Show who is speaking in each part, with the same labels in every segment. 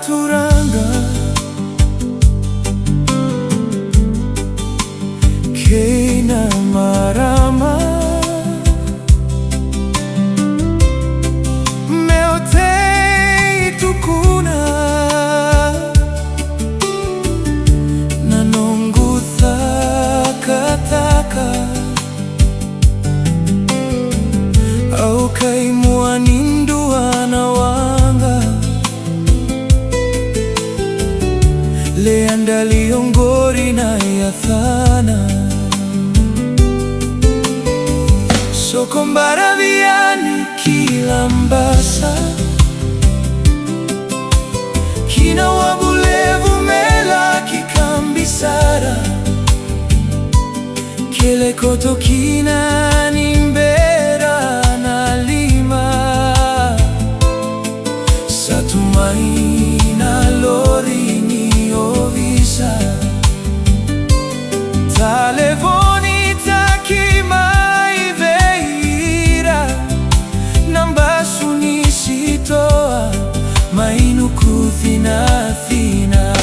Speaker 1: turanga Keina marama Meotei tukuna Nanongu thaka Au kai muanindua na wanga Leanda liongori na yathana Soko mbaraviani kilambasa Kina wabulevu mela kikambisara Kele koto kina nimbera na lima Satumaina lori ni ovisa Talevoni takimai veira Nambasu nisitoa mainu kuthina thina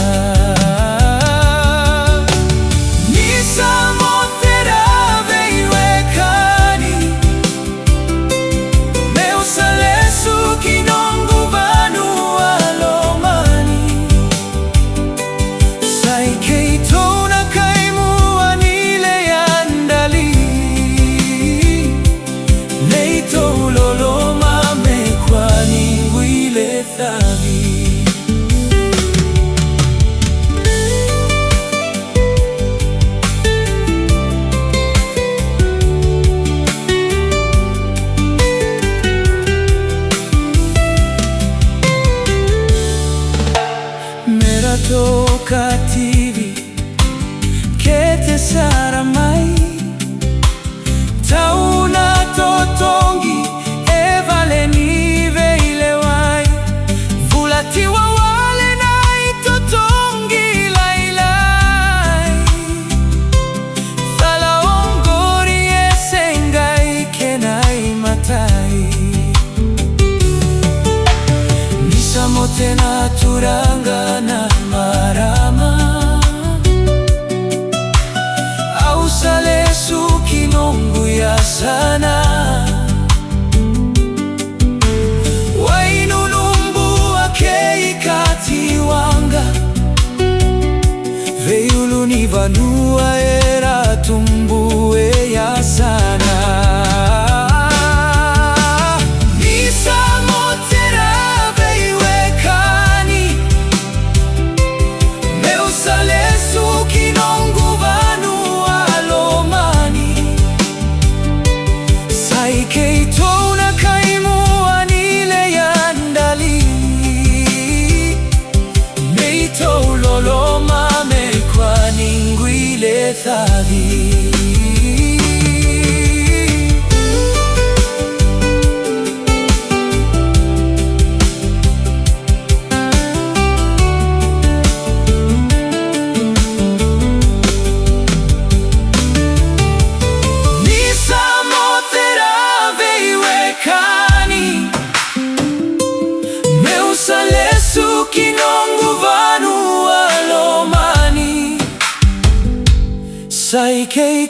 Speaker 1: Toka TV Kete saramai Tauna totongi Evaleni veilewai Vulati wawale nai totongi lailai Thala ongori esengai kenai matai Nisamote na turanga na marama Au salesu kinongu ya sana Wainulumbu akei kati wanga Veyulu ni vanua era tumbue ya sana Thadi Nisamotera veiwekani Meusalesu kinongu vanu alomani Saikei